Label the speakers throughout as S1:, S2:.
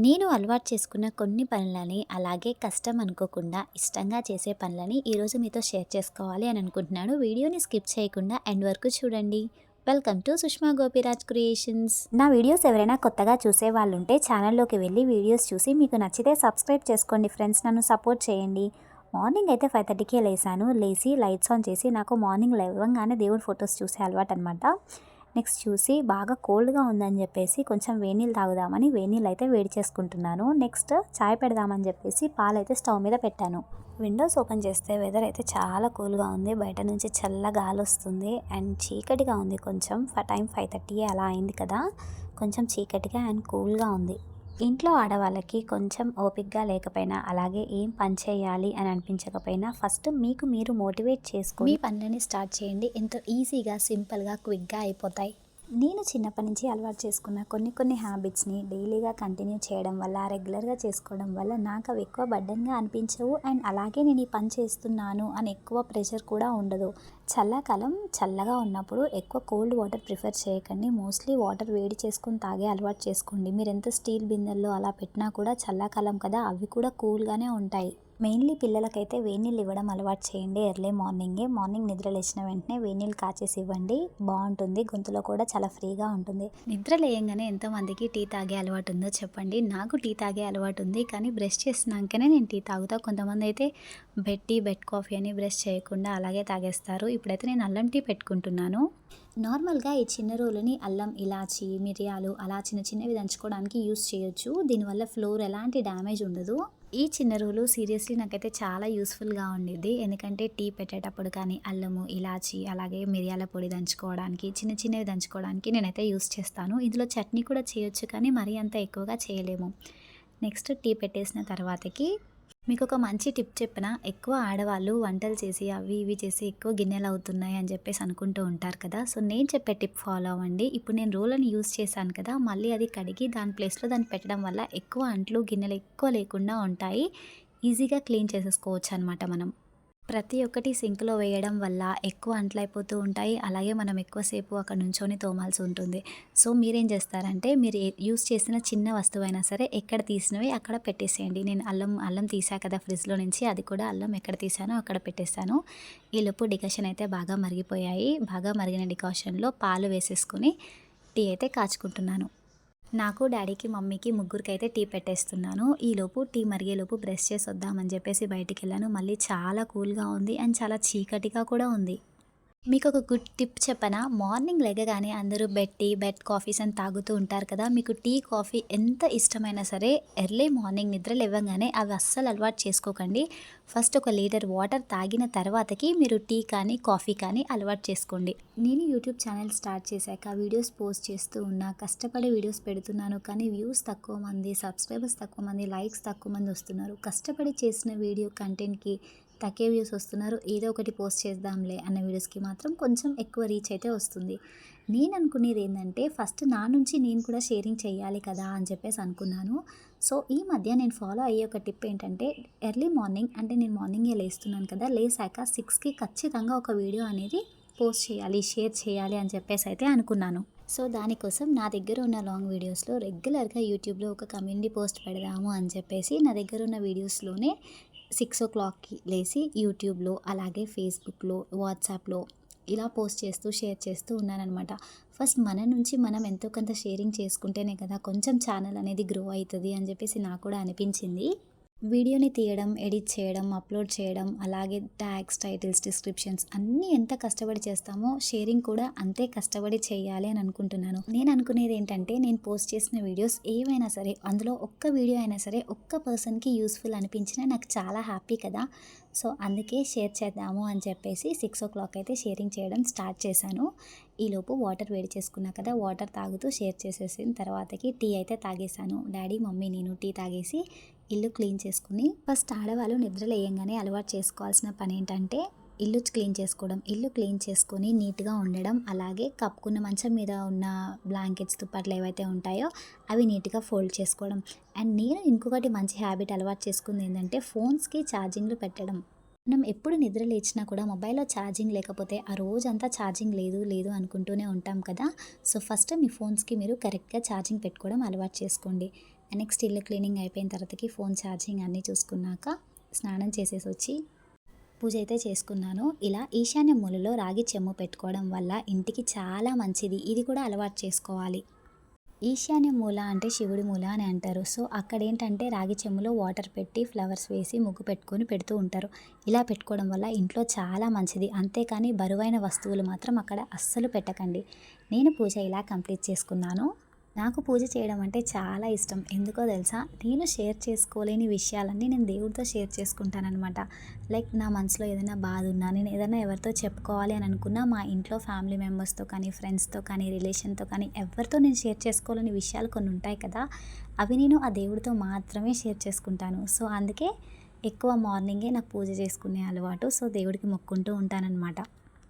S1: నేను అలవాటు చేసుకున్న కొన్ని పనులని అలాగే కష్టం అనుకోకుండా ఇష్టంగా చేసే పనులని ఈరోజు మీతో షేర్ చేసుకోవాలి అని అనుకుంటున్నాను. వీడియోని స్కిప్ చేయకుండా ఎండ్ వరకు చూడండి. Welcome to Sushma Gopiraj creations. నా వీడియోస్ ఎవరైనా కొత్తగా చూసే వాళ్ళు ఉంటే ఛానల్లోకి వెళ్ళి వీడియోస్ చూసి మీకు నచ్చితే సబ్స్క్రైబ్ చేసుకోండి ఫ్రెండ్స్, నన్ను సపోర్ట్ చేయండి. మార్నింగ్ అయితే 5:30కే లేచి లైట్స్ ఆన్ చేసి, నాకు మార్నింగ్ లేవగానే దేవుడి ఫొటోస్ చూసే అలవాటు అనమాట. నెక్స్ట్ చూసి బాగా కోల్డ్గా ఉందని చెప్పేసి కొంచెం వేడినీళ్ళు తాగుదామని వేడినీళ్ళు అయితే వేడి చేసుకుంటున్నాను. నెక్స్ట్ చాయ్ పెడదామని చెప్పేసి పాలైతే స్టవ్ మీద పెట్టాను. విండోస్ ఓపెన్ చేస్తే వెదర్ అయితే చాలా కూల్గా ఉంది. బయట నుంచి చల్ల గాలి వస్తుంది అండ్ చీకటిగా ఉంది. కొంచెం టైం 5:30 అలా అయింది కదా, కొంచెం చీకటిగా అండ్ కూల్గా ఉంది. ఇంట్లో ఆడవాళ్ళకి కొంచెం ఓపికగా లేకపోయినా, అలాగే ఏం పని చేయాలి అని అనిపించకపోయినా ఫస్ట్ మీకు మీరు మోటివేట్ చేసుకొని మీ పనులని స్టార్ట్ చేయండి. ఎంతో ఈజీగా, సింపుల్గా, క్విక్గా అయిపోతాయి. నేను చిన్నప్పటి నుంచి అలవాటు చేసుకున్న కొన్ని హ్యాబిట్స్ని డైలీగా కంటిన్యూ చేయడం వల్ల, రెగ్యులర్గా చేసుకోవడం వల్ల నాకు అవి ఎక్కువ బర్డెన్గా అనిపించవు. అండ్ అలాగే నేను ఈ పని చేస్తున్నాను అని ఎక్కువ ప్రెషర్ కూడా ఉండదు. చల్లకాలం చల్లగా ఉన్నప్పుడు ఎక్కువ కోల్డ్ వాటర్ ప్రిఫర్ చేయకండి. మోస్ట్లీ వాటర్ వేడి చేసుకొని తాగే అలవాటు చేసుకోండి. మీరు ఎంత స్టీల్ బిందెల్లో అలా పెట్టినా కూడా చల్లకాలం కదా, అవి కూడా కూల్గానే ఉంటాయి. మెయిన్లీ పిల్లలకైతే వేడినీళ్ళు ఇవ్వడం అలవాటు చేయండి. ఎర్లీ మార్నింగ్ నిద్ర లేచిన వెంటనే వేడినీళ్ళు కాచేసి ఇవ్వండి. బాగుంటుంది, గొంతులో కూడా చాలా ఫ్రీగా ఉంటుంది. నిద్ర లేయంగానే ఎంతోమందికి టీ తాగే అలవాటు ఉందో చెప్పండి. నాకు టీ తాగే అలవాటు ఉంది, కానీ బ్రష్ చేసినాకనే నేను టీ తాగుతా. కొంతమంది అయితే బెడ్ కాఫీ అని బ్రష్ చేయకుండా అలాగే తాగేస్తారు. ఇప్పుడైతే నేను అల్లం టీ పెట్టుకుంటున్నాను. నార్మల్గా ఈ చిన్న రోలుని అల్లం, ఇలాచి, మిరియాలు అలా చిన్నవి దంచుకోవడానికి యూస్ చేయొచ్చు. దీనివల్ల ఫ్లోర్ ఎలాంటి డ్యామేజ్ ఉండదు. ఈ చిన్న రోలు సీరియస్లీ నాకైతే చాలా యూస్ఫుల్గా ఉండేది. ఎందుకంటే టీ పెట్టేటప్పుడు కానీ అల్లము, ఇలాచి అలాగే మిరియాల పొడి దంచుకోవడానికి, చిన్నవి దంచుకోవడానికి నేనైతే యూస్ చేస్తాను. ఇందులో చట్నీ కూడా చేయొచ్చు, కానీ మరీ అంత ఎక్కువగా చేయలేము. నెక్స్ట్ టీ పెట్టేసిన తర్వాతకి మీకు ఒక మంచి టిప్ చెప్పిన, ఎక్కువ ఆడవాళ్ళు వంటలు చేసి అవి ఇవి చేసి ఎక్కువ గిన్నెలు అవుతున్నాయి అని చెప్పేసి అనుకుంటూ ఉంటారు కదా. సో నేను చెప్పే టిప్ ఫాలో అవ్వండి. ఇప్పుడు నేను రోలని యూస్ చేశాను కదా, మళ్ళీ అది కడిగి దాని ప్లేస్లో దాన్ని పెట్టడం వల్ల ఎక్కువ అంట్లు గిన్నెలు ఎక్కువ లేకుండా ఉంటాయి. ఈజీగా క్లీన్ చేసేసుకోవచ్చు అనమాట మనం. ప్రతి ఒక్కటి సింక్లో వేయడం వల్ల ఎక్కువ అంట్లయిపోతూ ఉంటాయి. అలాగే మనం ఎక్కువసేపు అక్కడ నుంచొని తోమాల్సి ఉంటుంది. సో మీరేం చేస్తారంటే, మీరు యూస్ చేసిన చిన్న వస్తువైనా సరే ఎక్కడ తీసినవి అక్కడ పెట్టేసేయండి. నేను అల్లం తీసా కదా ఫ్రిడ్జ్లో నుంచి, అది కూడా అల్లం ఎక్కడ తీసానో అక్కడ పెట్టేశాను. ఈలోపు డికాషన్ అయితే బాగా మరిగిపోయాయి. బాగా మరిగిన డికాషన్లో పాలు వేసేసుకొని టీ అయితే కాచుకుంటున్నాను. నాకు, డాడీకి, మమ్మీకి ముగ్గురికైతే టీ పెట్టేస్తున్నాను. ఈలోపు టీ మరిగేలోపు బ్రష్ చేసి వద్దామని చెప్పేసి బయటికి వెళ్ళాను. మళ్ళీ చాలా కూల్గా ఉంది అండ్ చాలా చీకటిగా కూడా ఉంది. మీకు ఒక గుడ్ టిప్ చెప్పనా? మార్నింగ్ లెగగానే అందరూ బెడ్ కాఫీస్ అని తాగుతూ ఉంటారు కదా. మీకు టీ, కాఫీ ఎంత ఇష్టమైనా సరే ఎర్లీ మార్నింగ్ నిద్ర లేవగానే అవి అస్సలు అలవాటు చేసుకోకండి. ఫస్ట్ ఒక లీటర్ వాటర్ తాగిన తర్వాతకి మీరు టీ కానీ కాఫీ కానీ అలవాటు చేసుకోండి. నేను యూట్యూబ్ ఛానల్ స్టార్ట్ చేశాక వీడియోస్ పోస్ట్ చేస్తూ ఉన్నా, కష్టపడి వీడియోస్ పెడుతున్నాను, కానీ వ్యూస్ తక్కువ మంది, సబ్స్క్రైబర్స్ తక్కువ మంది, లైక్స్ తక్కువ మంది వస్తున్నారు. కష్టపడి చేసిన వీడియో కంటెంట్కి తక్కువ వ్యూస్ వస్తున్నారు. ఏదో ఒకటి పోస్ట్ చేద్దాంలే అన్న వీడియోస్కి మాత్రం కొంచెం ఎక్కువ రీచ్ అయితే వస్తుంది. నేను అనుకునేది ఏంటంటే, ఫస్ట్ నా నుంచి నేను కూడా షేరింగ్ చేయాలి కదా అని చెప్పేసి అనుకున్నాను. సో ఈ మధ్య నేను ఫాలో అయ్యే ఒక టిప్ ఏంటంటే, ఎర్లీ మార్నింగ్ అంటే నేను మార్నింగే లేస్తున్నాను కదా, లేసాక 6కి ఖచ్చితంగా ఒక వీడియో అనేది పోస్ట్ చేయాలి, షేర్ చేయాలి అని చెప్పేసి అయితే అనుకున్నాను. సో దానికోసం నా దగ్గర ఉన్న లాంగ్ వీడియోస్లో రెగ్యులర్గా యూట్యూబ్లో ఒక కమ్యూనిటీ పోస్ట్ పెడదాము అని చెప్పేసి నా దగ్గర ఉన్న వీడియోస్లోనే 6 o'clockకి లేచి యూట్యూబ్లో, అలాగే ఫేస్బుక్లో, వాట్సాప్లో ఇలా పోస్ట్ చేస్తూ షేర్ చేస్తూ ఉన్నానన్నమాట. ఫస్ట్ మన నుంచి మనం ఎంతో కొంత షేరింగ్ చేసుకుంటేనే కదా కొంచెం ఛానల్ అనేది గ్రో అవుతుంది అని చెప్పేసి నాకు కూడా అనిపించింది. వీడియోని తీయడం, ఎడిట్ చేయడం, అప్లోడ్ చేయడం, అలాగే ట్యాగ్స్, టైటిల్స్, డిస్క్రిప్షన్స్ అన్నీ ఎంత కష్టపడి చేస్తామో షేరింగ్ కూడా అంతే కష్టపడి చేయాలి అని అనుకుంటున్నాను. నేను అనుకునేది ఏంటంటే, నేను పోస్ట్ చేసిన వీడియోస్ ఏవైనా సరే, అందులో ఒక్క వీడియో అయినా సరే ఒక్క పర్సన్కి యూస్ఫుల్ అనిపించినా నాకు చాలా హ్యాపీ కదా. సో అందుకే షేర్ చేద్దాము అని చెప్పేసి 6 o'clock అయితే షేరింగ్ చేయడం స్టార్ట్ చేశాను. ఈలోపు వాటర్ వేడి చేసుకున్నా కదా, వాటర్ తాగుతూ షేర్ చేసేసిన తర్వాతకి టీ అయితే తాగేశాను. డాడీ, మమ్మీ, నేను టీ తాగేసి ఇల్లు క్లీన్ చేసుకుని, ఫస్ట్ ఆడవాళ్ళు నిద్ర లేయంగానే అలవాటు చేసుకోవాల్సిన పని ఏంటంటే ఇల్లు క్లీన్ చేసుకొని నీట్గా ఉండడం, అలాగే కప్పుకున్న మంచం మీద ఉన్న బ్లాంకెట్స్, దుప్పట్లు ఏవైతే ఉంటాయో అవి నీట్గా ఫోల్డ్ చేసుకోవడం. అండ్ నేను ఇంకొకటి మంచి హ్యాబిట్ అలవాటు చేసుకుంది ఏంటంటే, ఫోన్స్కి ఛార్జింగ్లు పెట్టడం. మనం ఎప్పుడు నిద్ర లేచినా కూడా మొబైల్లో ఛార్జింగ్ లేకపోతే ఆ రోజంతా ఛార్జింగ్ లేదు అనుకుంటూనే ఉంటాం కదా. సో ఫస్ట్ మీ ఫోన్స్కి మీరు కరెక్ట్గా ఛార్జింగ్ పెట్టుకోవడం అలవాటు చేసుకోండి. నెక్స్ట్ ఇల్లు క్లీనింగ్ అయిపోయిన తర్వాతకి ఫోన్ ఛార్జింగ్ అన్నీ చూసుకున్నాక స్నానం చేసేసి వచ్చి పూజ అయితే చేసుకున్నాను. ఇలా ఈశాన్య మూలలో రాగి చెంబు పెట్టుకోవడం వల్ల ఇంటికి చాలా మంచిది. ఇది కూడా అలవాటు చేసుకోవాలి. ఈశాన్య మూల అంటే శివుడి మూల అని అంటారు. సో అక్కడ ఏంటంటే రాగి చెంబులో వాటర్ పెట్టి ఫ్లవర్స్ వేసి ముగ్గు పెట్టుకొని పెడుతూ ఉంటారు. ఇలా పెట్టుకోవడం వల్ల ఇంట్లో చాలా మంచిది. అంతేకాని బరువైన వస్తువులు మాత్రం అక్కడ అస్సలు పెట్టకండి. నేను పూజ ఇలా కంప్లీట్ చేసుకున్నాను. నాకు పూజ చేయడం అంటే చాలా ఇష్టం. ఎందుకో తెలుసా, నేను షేర్ చేసుకోలేని విషయాలన్నీ నేను దేవుడితో షేర్ చేసుకుంటానన్నమాట. లైక్ నా మనసులో ఏదైనా బాధ ఉన్నా, నేను ఏదైనా ఎవరితో చెప్పుకోవాలి అని అనుకున్నా, మా ఇంట్లో ఫ్యామిలీ మెంబర్స్తో కానీ, ఫ్రెండ్స్తో కానీ, రిలేషన్తో కానీ ఎవరితో నేను షేర్ చేసుకోలేని విషయాలు కొన్ని ఉంటాయి కదా, అవి నేను ఆ దేవుడితో మాత్రమే షేర్ చేసుకుంటాను. సో అందుకే ఎక్కువ మార్నింగే నాకు పూజ చేసుకునే అలవాటు. సో దేవుడికి మొక్కుంటూ ఉంటానన్నమాట.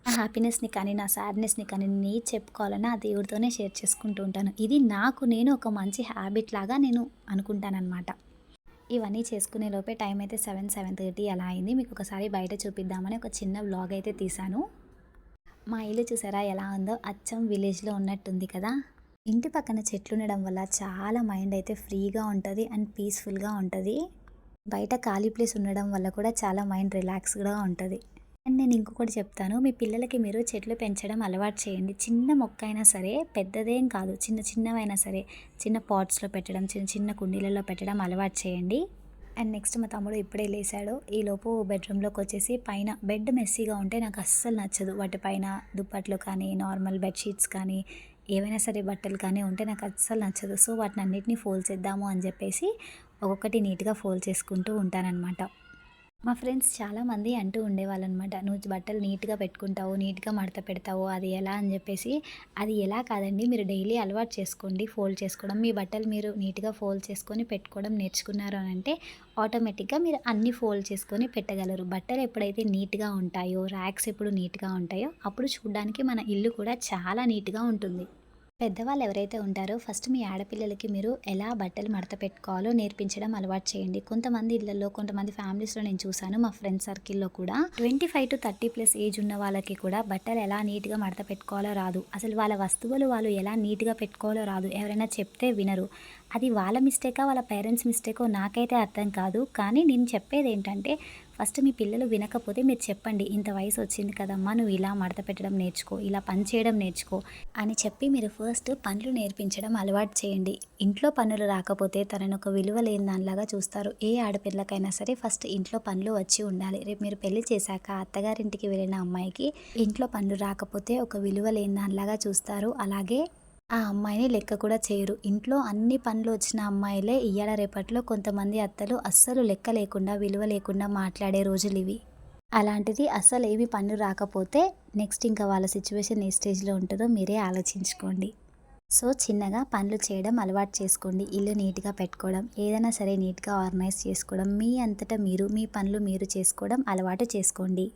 S1: నా హ్యాపీనెస్ని కానీ, నా సాడ్నెస్ని కానీ నేను చెప్పుకోవాలన్నా ఆ దేవుడితోనే షేర్ చేసుకుంటూ ఉంటాను. ఇది నేను ఒక మంచి హ్యాబిట్ లాగా నేను అనుకుంటానన్నమాట. ఇవన్నీ చేసుకునే లోపే టైం అయితే 7:30 అలా అయింది. మీకు ఒకసారి బయట చూపిద్దామని ఒక చిన్న వ్లాగ్ అయితే తీశాను. మా ఇల్లు చూసారా ఎలా ఉందో, అచ్చం విలేజ్లో ఉన్నట్టుంది కదా. ఇంటి పక్కన చెట్లు ఉండడం వల్ల చాలా మైండ్ అయితే ఫ్రీగా ఉంటుంది అండ్ పీస్ఫుల్గా ఉంటుంది. బయట ఖాళీ ప్లేస్ ఉండడం వల్ల కూడా చాలా మైండ్ రిలాక్స్గా ఉంటుంది. అండ్ నేను ఇంకొకటి చెప్తాను, మీ పిల్లలకి మీరు చెట్లు పెంచడం అలవాటు చేయండి. చిన్న మొక్క అయినా సరే, పెద్దదేం కాదు, చిన్నవైనా సరే చిన్న పాట్స్లో పెట్టడం, చిన్న కుండీలలో పెట్టడం అలవాటు చేయండి. అండ్ నెక్స్ట్ మా తమ్ముడు ఇప్పుడే లేసాడు. ఈలోపు బెడ్రూమ్లోకి వచ్చేసి పైన బెడ్ మెస్సీగా ఉంటే నాకు అస్సలు నచ్చదు. వాటిపైన దుప్పట్లు కానీ, నార్మల్ బెడ్షీట్స్ కానీ, ఏవైనా సరే బట్టలు కానీ ఉంటే నాకు అస్సలు నచ్చదు. సో వాటిని అన్నిటినీ ఫోల్డ్ చేద్దాము అని చెప్పేసి ఒక్కొక్కటి నీట్గా ఫోల్డ్ చేసుకుంటూ ఉంటానన్నమాట. మా ఫ్రెండ్స్ చాలామంది అంటూ ఉండేవాళ్ళనమాట, నువ్వు బట్టలు నీట్గా పెట్టుకుంటావు, నీట్గా మడత పెడతావు, అది ఎలా అని చెప్పేసి. అది ఎలా కాదండి, మీరు డైలీ అలవాటు చేసుకోండి ఫోల్డ్ చేసుకోవడం. మీ బట్టలు మీరు నీట్గా ఫోల్డ్ చేసుకొని పెట్టుకోవడం నేర్చుకున్నారు అని అంటే ఆటోమేటిక్గా మీరు అన్నీ ఫోల్డ్ చేసుకొని పెట్టగలరు. బట్టలు ఎప్పుడైతే నీట్గా ఉంటాయో, ర్యాక్స్ ఎప్పుడు నీట్గా ఉంటాయో అప్పుడు చూడడానికి మన ఇల్లు కూడా చాలా నీట్గా ఉంటుంది. పెద్దవాళ్ళు ఎవరైతే ఉంటారో ఫస్ట్ మీ ఆడపిల్లలకి మీరు ఎలా బట్టలు మడత పెట్టుకోవాలో నేర్పించడం అలవాటు చేయండి. కొంతమంది ఇళ్లలో, కొంతమంది ఫ్యామిలీస్లో నేను చూశాను, మా ఫ్రెండ్ సర్కిల్లో కూడా 25 to 30+ ఏజ్ ఉన్న వాళ్ళకి కూడా బట్టలు ఎలా నీట్గా మడత పెట్టుకోవాలో రాదు. అసలు వాళ్ళ వస్తువులు వాళ్ళు ఎలా నీట్గా పెట్టుకోవాలో రాదు. ఎవరైనా చెప్తే వినరు. అది వాళ్ళ మిస్టేకా, వాళ్ళ పేరెంట్స్ మిస్టేకో నాకైతే అర్థం కాదు. కానీ నేను చెప్పేది ఏంటంటే, ఫస్ట్ మీ పిల్లలు వినకపోతే మీరు చెప్పండి, ఇంత వయసు వచ్చింది కదమ్మా, నువ్వు ఇలా మడత పెట్టడం నేర్చుకో, ఇలా పని చేయడం నేర్చుకో అని చెప్పి మీరు ఫస్ట్ పనులు నేర్పించడం అలవాటు చేయండి. ఇంట్లో పనులు రాకపోతే తనను ఒక విలువ లేని దానిలాగా చూస్తారు. ఏ ఆడపిల్లకైనా సరే ఫస్ట్ ఇంట్లో పనులు వచ్చి ఉండాలి. రేపు మీరు పెళ్లి చేశాక అత్తగారింటికి వెళ్ళిన అమ్మాయికి ఇంట్లో పనులు రాకపోతే ఒక విలువ లేని దానిలాగా చూస్తారు. అలాగే ఆ అమ్మాయిని లెక్క కూడా చేయరు. ఇంట్లో అన్ని పనులు వచ్చిన అమ్మాయిలే ఇయ్యాల రేపట్లో కొంతమంది అత్తలు అస్సలు లెక్క లేకుండా, విలువ లేకుండా మాట్లాడే రోజులు ఇవి. అలాంటిది అస్సలు ఏమి పనులు రాకపోతే నెక్స్ట్ ఇంకా వాళ్ళ సిచ్యువేషన్ ఏ స్టేజ్లో ఉంటుందో మీరే ఆలోచించుకోండి. సో చిన్నగా పనులు చేయడం అలవాటు చేసుకోండి. ఇల్లు నీట్గా పెట్టుకోవడం, ఏదైనా సరే నీట్గా ఆర్గనైజ్ చేసుకోవడం, మీ అంతటా మీరు మీ పనులు మీరు చేసుకోవడం అలవాటు చేసుకోండి.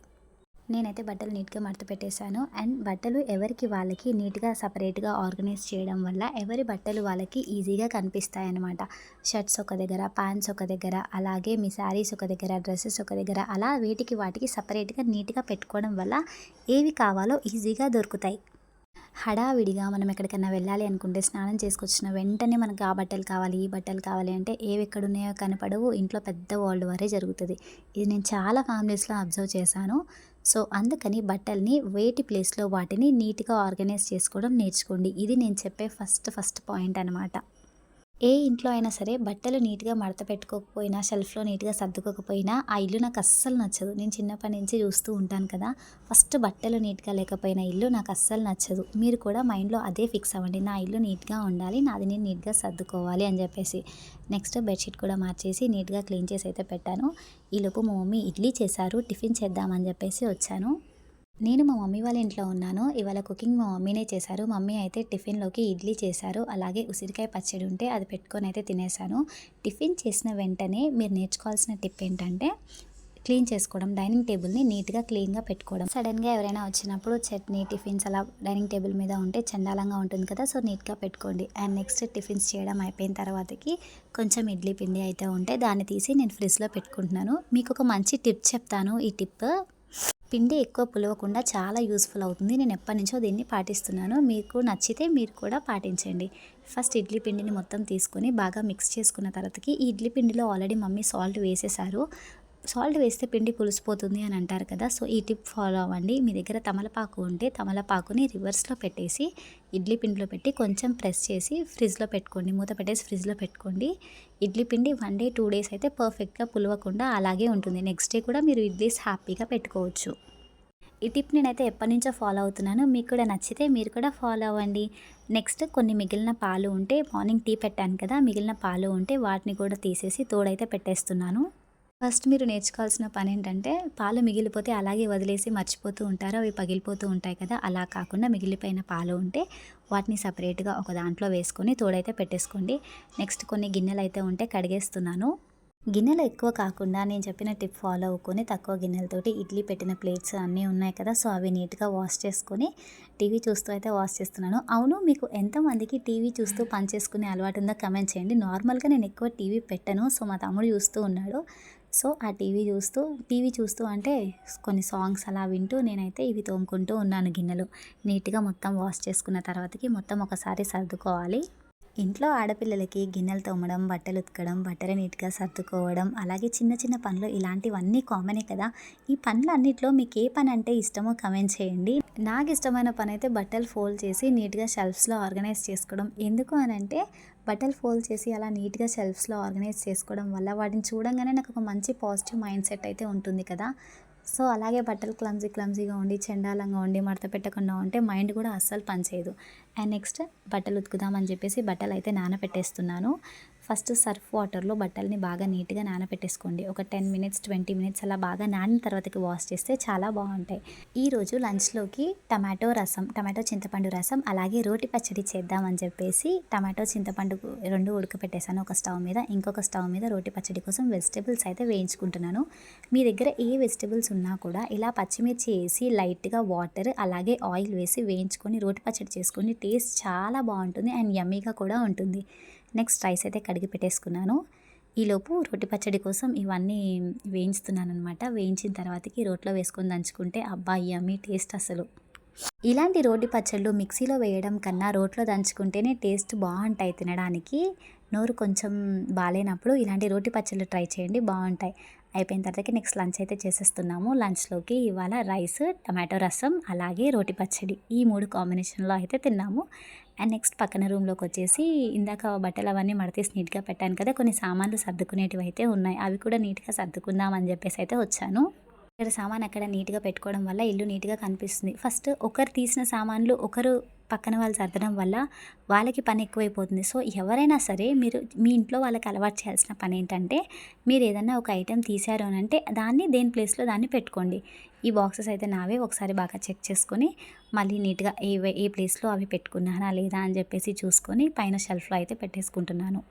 S1: నేనైతే బట్టలు నీట్గా మడత పెట్టేశాను. అండ్ బట్టలు ఎవరికి వాళ్ళకి నీట్గా సపరేట్గా ఆర్గనైజ్ చేయడం వల్ల ఎవరి బట్టలు వాళ్ళకి ఈజీగా కనిపిస్తాయి అన్నమాట. షర్ట్స్ ఒక దగ్గర, ప్యాంట్స్ ఒక దగ్గర, అలాగే మీ శారీస్ ఒక దగ్గర, డ్రెస్సెస్ ఒక దగ్గర, అలా వీటికి వాటికి సపరేట్గా నీట్గా పెట్టుకోవడం వల్ల ఏవి కావాలో ఈజీగా దొరుకుతాయి. హడావిడిగా మనం ఎక్కడికైనా వెళ్ళాలి అనుకుంటే స్నానం చేసుకొచ్చిన వెంటనే మనకు ఆ బట్టలు కావాలి, ఈ బట్టలు కావాలి అంటే ఏవి ఎక్కడున్నాయో కనపడవు. ఇంట్లో పెద్ద వరల్డ్ వారే జరుగుతుంది. ఇది నేను చాలా ఫ్యామిలీస్లో అబ్జర్వ్ చేశాను. సో అందుకని బట్టల్ని వేటి ప్లేస్లో వాటిని నీట్గా ఆర్గనైజ్ చేసుకోవడం నేర్చుకోండి. ఇది నేను చెప్పే ఫస్ట్ పాయింట్ అనమాట. ఏ ఇంట్లో అయినా సరే బట్టలు నీట్గా మడత పెట్టుకోకపోయినా, షెల్ఫ్లో నీట్గా సర్దుకోకపోయినా ఆ ఇల్లు నాకు అస్సలు నచ్చదు. నేను చిన్నప్పటి నుంచి చూస్తూ ఉంటాను కదా, ఫస్ట్ బట్టలు నీట్గా లేకపోయిన ఇల్లు నాకు అస్సలు నచ్చదు. మీరు కూడా మైండ్లో అదే ఫిక్స్ అవ్వండి, నా ఇల్లు నీట్గా ఉండాలి, నాది నేను నీట్గా సర్దుకోవాలి అని చెప్పేసి. నెక్స్ట్ బెడ్షీట్ కూడా మార్చేసి నీట్గా క్లీన్ చేసి అయితే పెట్టాను. ఈలోపు మా మమ్మీ ఇడ్లీ చేశారు, టిఫిన్ చేద్దామని చెప్పేసి వచ్చాను. నేను మా మమ్మీ వాళ్ళ ఇంట్లో ఉన్నాను. ఇవాళ కుకింగ్ మా మమ్మీనే చేశారు. మమ్మీ అయితే టిఫిన్లోకి ఇడ్లీ చేశారు, అలాగే ఉసిరికాయ పచ్చడి ఉంటే అది పెట్టుకొని అయితే తినేసాను. టిఫిన్ చేసిన వెంటనే మీరు నేర్చుకోవాల్సిన టిప్ ఏంటంటే క్లీన్ చేసుకోవడం, డైనింగ్ టేబుల్ని నీట్గా క్లీన్గా పెట్టుకోవడం. సడన్గా ఎవరైనా వచ్చినప్పుడు చట్నీ, టిఫిన్స్ అలా డైనింగ్ టేబుల్ మీద ఉంటే చండాలంగా ఉంటుంది కదా, సో నీట్గా పెట్టుకోండి. అండ్ నెక్స్ట్ టిఫిన్స్ చేయడం అయిపోయిన తర్వాతకి కొంచెం ఇడ్లీ పిండి అయితే ఉంటే దాన్ని తీసి నేను ఫ్రిడ్జ్లో పెట్టుకుంటున్నాను. మీకు ఒక మంచి టిప్ చెప్తాను. ఈ టిప్ పిండి ఎక్కువ పులవకుండా చాలా యూస్ఫుల్ అవుతుంది. నేను ఎప్పటినుంచో దీన్ని పాటిస్తున్నాను. మీకు నచ్చితే మీరు కూడా పాటించండి. ఫస్ట్ ఇడ్లీ పిండిని మొత్తం తీసుకొని బాగా మిక్స్ చేసుకున్న తర్వాతకి ఈ ఇడ్లీ పిండిలో ఆల్రెడీ మమ్మీ సాల్ట్ వేసేసారు. సాల్ట్ వేస్తే పిండి పులిసిపోతుంది అని అంటారు కదా! సో, ఈ టిప్ ఫాలో అవ్వండి. మీ దగ్గర తమలపాకు ఉంటే తమలపాకుని రివర్స్‌లో పెట్టేసి ఇడ్లీ పిండిలో పెట్టి కొంచెం ప్రెస్ చేసి ఫ్రిడ్జ్‌లో పెట్టుకోండి. మూత పెట్టేసి ఫ్రిడ్జ్‌లో పెట్టుకోండి. ఇడ్లీ పిండి 1 డే, 2 డేస్ అయితే పర్ఫెక్ట్‌గా పులవకుండా అలాగే ఉంటుంది. నెక్స్ట్ డే కూడా మీరు ఇడ్లీస్ హ్యాపీగా పెట్టుకోవచ్చు. ఈ టిప్ నేనైతే ఎప్పటినుంచో ఫాలో అవుతున్నాను. మీకు కూడా నచ్చితే మీరు కూడా ఫాలో అవ్వండి. నెక్స్ట్ కొన్ని మిగిలిన పాలు ఉంటే మార్నింగ్ టీ పెట్టాను కదా! మిగిలిన పాలు ఉంటే వాటిని కూడా తీసేసి తోడైతే పెట్టేస్తున్నాను. ఫస్ట్ మీరు నేర్చుకోవాల్సిన పనేంటంటే, పాలు మిగిలిపోతే అలాగే వదిలేసి మర్చిపోతూ ఉంటారు. అవి పగిలిపోతూ ఉంటాయి కదా! అలా కాకుండా మిగిలిపోయిన పాలు ఉంటే వాటిని సపరేట్‌గా ఒక దాంట్లో వేసుకొని తోడైతే పెట్టేసుకోండి. నెక్స్ట్ కొన్ని గిన్నెలైతే ఉంటే కడిగేస్తున్నాను. గిన్నెలు ఎక్కువ కాకుండా నేను చెప్పిన టిప్ ఫాలో అవ్వుకొని తక్కువ గిన్నెలతోటి ఇడ్లీ పెట్టిన ప్లేట్స్ అన్నీ ఉన్నాయి కదా! సో, అవి నీట్‌గా వాష్ చేసుకొని టీవీ చూస్తూ అయితే వాష్ చేస్తున్నాను. అవును, మీకు ఎంతమందికి టీవీ చూస్తూ పని చేసుకునే అలవాటు ఉందో కామెంట్ చేయండి. నార్మల్‌గా నేను ఎక్కువ టీవీ పెట్టను. సో, మా తమ్ముడు చూస్తూ ఉన్నాడు. సో, ఆ టీవీ చూస్తూ అంటే కొన్ని సాంగ్స్ అలా వింటూ నేనైతే ఇవి తోముకుంటూ ఉన్నాను గిన్నెలు. నీట్‌గా మొత్తం వాష్ చేసుకున్న తర్వాతకి మొత్తం ఒకసారి సర్దుకోవాలి. ఇంట్లో ఆడపిల్లలకి గిన్నెలు తోమడం, బట్టలు ఉతకడం, బట్టలు నీట్‌గా సర్దుకోవడం, అలాగే చిన్న చిన్న పనులు ఇలాంటివన్నీ కామనే కదా! ఈ పనులన్నిట్లో మీకు ఏ పని అంటే ఇష్టమో కామెంట్ చేయండి. నాకు ఇష్టమైన పనైతే బట్టలు ఫోల్డ్ చేసి నీట్‌గా షెల్ఫ్స్‌లో ఆర్గనైజ్ చేసుకోవడం. ఎందుకు అనంటే బట్టలు ఫోల్డ్ చేసి అలా నీట్‌గా షెల్ఫ్స్‌లో ఆర్గనైజ్ చేసుకోవడం వల్ల వాటిని చూడంగానే నాకు ఒక మంచి పాజిటివ్ మైండ్ సెట్ అయితే ఉంటుంది కదా! సో, అలాగే బట్టలు క్లమ్జీగా ఉండి, చెండాలంగా ఉండి, మడత పెట్టకుండా ఉంటే మైండ్ కూడా అస్సలు పనిచేయదు. అండ్ నెక్స్ట్ బట్టలు ఉతుకుదామని చెప్పేసి బట్టలైతే నానబెట్టేస్తున్నాను. ఫస్ట్ సర్ఫ్ వాటర్‌లో బట్టల్ని బాగా నీట్‌గా నానబెట్టేసుకోండి. ఒక 10 మినిట్స్, 20 మినిట్స్ అలా బాగా నానిన తర్వాతకి వాష్ చేస్తే చాలా బాగుంటాయి. ఈరోజు లంచ్‌లోకి టమాటో చింతపండు రసం, అలాగే రోటి పచ్చడి చేద్దామని చెప్పేసి టమాటో, చింతపండు 2 ఉడకపెట్టేసాను ఒక స్టవ్ మీద. ఇంకొక స్టవ్ మీద రోటి పచ్చడి కోసం వెజిటబుల్స్ అయితే వేయించుకుంటున్నాను. మీ దగ్గర ఏ వెజిటబుల్స్ ఉన్నా కూడా ఇలా పచ్చిమిర్చి వేసి లైట్‌గా వాటర్ అలాగే ఆయిల్ వేసి వేయించుకొని రోటి పచ్చడి చేసుకోండి. టేస్ట్ చాలా బాగుంటుంది అండ్ యమ్మీగా కూడా ఉంటుంది. నెక్స్ట్ రైస్ అయితే కడిగి పెట్టేసుకున్నాను. ఈలోపు రోటి పచ్చడి కోసం ఇవన్నీ వేయించుతున్నాననమాట. వేయించిన తర్వాతకి రోట్లో వేసుకొని దంచుకుంటే అబ్బా! యమ్మీ టేస్ట్ అసలు. ఇలాంటి రోటి పచ్చళ్ళు మిక్సీలో వేయడం కన్నా రోట్లో దంచుకుంటేనే టేస్ట్ బాగుంటాయి తినడానికి. నోరు కొంచెం బాలేనప్పుడు ఇలాంటి రోటి పచ్చళ్ళు ట్రై చేయండి, బాగుంటాయి. అయిపోయిన తర్వాతకి నెక్స్ట్ లంచ్ అయితే చేసేస్తున్నాము. లంచ్‌లోకి ఇవాళ రైస్, టమాటో రసం, అలాగే రోటి పచ్చడి ఈ 3 కాంబినేషన్‌లో అయితే తిన్నాము. అండ్ నెక్స్ట్ పక్కన రూమ్‌లోకొచ్చేసి ఇందాక బట్టలు అవన్నీ మడతేసి నీట్‌గా పెట్టాను కదా! కొన్ని సామాన్లు సర్దుకునేటివి అయితే ఉన్నాయి. అవి కూడా నీట్‌గా సర్దుకుందాం అని చెప్పేసి అయితే వచ్చాను. ఇక్కడ సామాను అక్కడ నీట్‌గా పెట్టుకోవడం వల్ల ఇల్లు నీట్‌గా కనిపిస్తుంది. ఫస్ట్ ఒకరు తీసిన సామాన్లు ఒకరు పక్కన వాళ్ళు సర్దడం వల్ల వాళ్ళకి పని ఎక్కువైపోతుంది. సో, ఎవరైనా సరే మీరు మీ ఇంట్లో వాళ్ళకి అలవాటు చేయాల్సిన పనేంటంటే, మీరేదన్నా ఒక ఐటెమ్ తీశారు అనంటే దాన్ని దేని ప్లేస్‌లో దాన్ని పెట్టుకోండి. ఈ బాక్సెస్ అయితే నావే. ఒకసారి బాగా చెక్ చేసుకొని మళ్ళీ నీట్‌గా ఏ ప్లేస్‌లో అవి పెట్టుకున్నానా లేదా అని చెప్పేసి చూసుకొని పైన షెల్ఫ్‌లో అయితే పెట్టేసుకుంటున్నాను.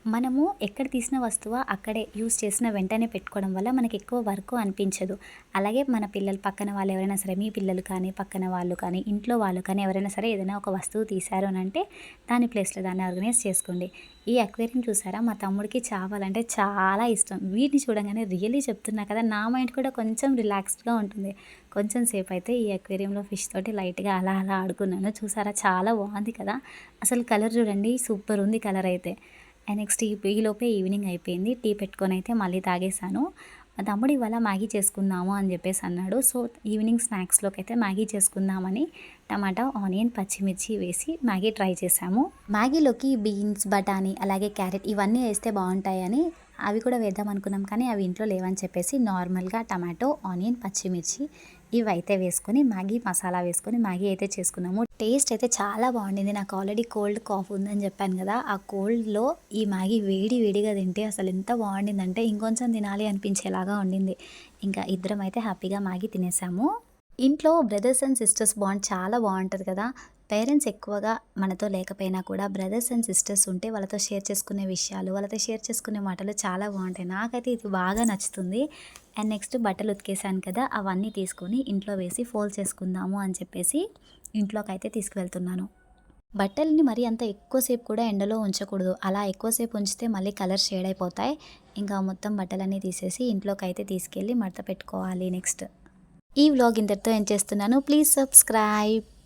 S1: మనము ఎక్కడ తీసిన వస్తువు అక్కడే యూజ్ చేసిన వెంటనే పెట్టుకోవడం వల్ల మనకి ఎక్కువ వర్క్ అనిపించదు. అలాగే మన పిల్లలు పక్కన వాళ్ళు ఎవరైనా సరే, మీ పిల్లలు కానీ, పక్కన వాళ్ళు కానీ, ఇంట్లో వాళ్ళు కానీ ఎవరైనా సరే ఏదైనా ఒక వస్తువు తీశారు అనంటే దాని ప్లేస్‌లో దాన్ని ఆర్గనైజ్ చేసుకోండి. ఈ అక్వేరియం చూసారా, మా తమ్ముడికి చేపలంటే చాలా ఇష్టం. వీటిని చూడంగానే రియల్లీ చెప్తున్నా కదా, నా మైండ్ కూడా కొంచెం రిలాక్స్డ్‌గా ఉంటుంది. కొంచెం సేపు అయితే ఈ అక్వేరియంలో ఫిష్ తోటి లైట్‌గా అలా అలా ఆడుకున్నాను. చూసారా చాలా బాగుంది కదా! అసలు కలర్ చూడండి, సూపర్ ఉంది కలర్ అయితే. అండ్ నెక్స్ట్ ఈలోపే ఈవినింగ్ అయిపోయింది. టీ పెట్టుకొనైతే మళ్ళీ తాగేసాను. మా తమ్ముడు ఇవాళ మ్యాగీ చేసుకుందాము అని చెప్పేసి అన్నాడు. సో, ఈవినింగ్ స్నాక్స్‌లోకైతే మ్యాగీ చేసుకుందామని టమాటా, ఆనియన్, పచ్చిమిర్చి వేసి మ్యాగీ ట్రై చేశాము. మ్యాగీలోకి బీన్స్, బఠానీ, అలాగే క్యారెట్ ఇవన్నీ వేస్తే బాగుంటాయని అవి కూడా వేద్దాం అనుకున్నాం. కానీ అవి ఇంట్లో లేవని చెప్పేసి నార్మల్‌గా టమాటో, ఆనియన్, పచ్చిమిర్చి ఇవైతే వేసుకొని మ్యాగీ మసాలా వేసుకొని మ్యాగీ అయితే చేసుకున్నాము. టేస్ట్ అయితే చాలా బాగుండింది. నాకు ఆల్రెడీ కోల్డ్ కాఫ్ ఉందని చెప్పాను కదా! ఆ కోల్డ్‌లో ఈ మ్యాగీ వేడి వేడిగా తింటే అసలు ఎంత బాగుండిందంటే ఇంకొంచెం తినాలి అనిపించేలాగా ఉండింది. ఇంకా ఇద్దరం అయితే హ్యాపీగా మ్యాగీ తినేసాము. ఇంట్లో బ్రదర్స్ అండ్ సిస్టర్స్ బాండ్ చాలా బాగుంటుంది కదా! పేరెంట్స్ ఎక్కువగా మనతో లేకపోయినా కూడా బ్రదర్స్ అండ్ సిస్టర్స్ ఉంటే వాళ్ళతో షేర్ చేసుకునే విషయాలు, వాళ్ళతో షేర్ చేసుకునే మాటలు చాలా బాగుంటాయి. నాకైతే ఇది బాగా నచ్చుతుంది. అండ్ నెక్స్ట్ బట్టలు ఉతికేసాను కదా, అవన్నీ తీసుకొని ఇంట్లో వేసి ఫోల్డ్ చేసుకుందాము అని చెప్పేసి ఇంట్లోకైతే తీసుకువెళ్తున్నాను. బట్టలని మరీ అంత ఎక్కువసేపు కూడా ఎండలో ఉంచకూడదు. అలా ఎక్కువసేపు ఉంచితే మళ్ళీ కలర్ షేడ్ అయిపోతాయి. ఇంకా మొత్తం బట్టలన్నీ తీసేసి ఇంట్లోకైతే తీసుకెళ్ళి మడత పెట్టుకోవాలి నెక్స్ట్. ఈ వ్లాగ్ ఇంతటితో ఎండ్ చేస్తున్నాను. Please subscribe.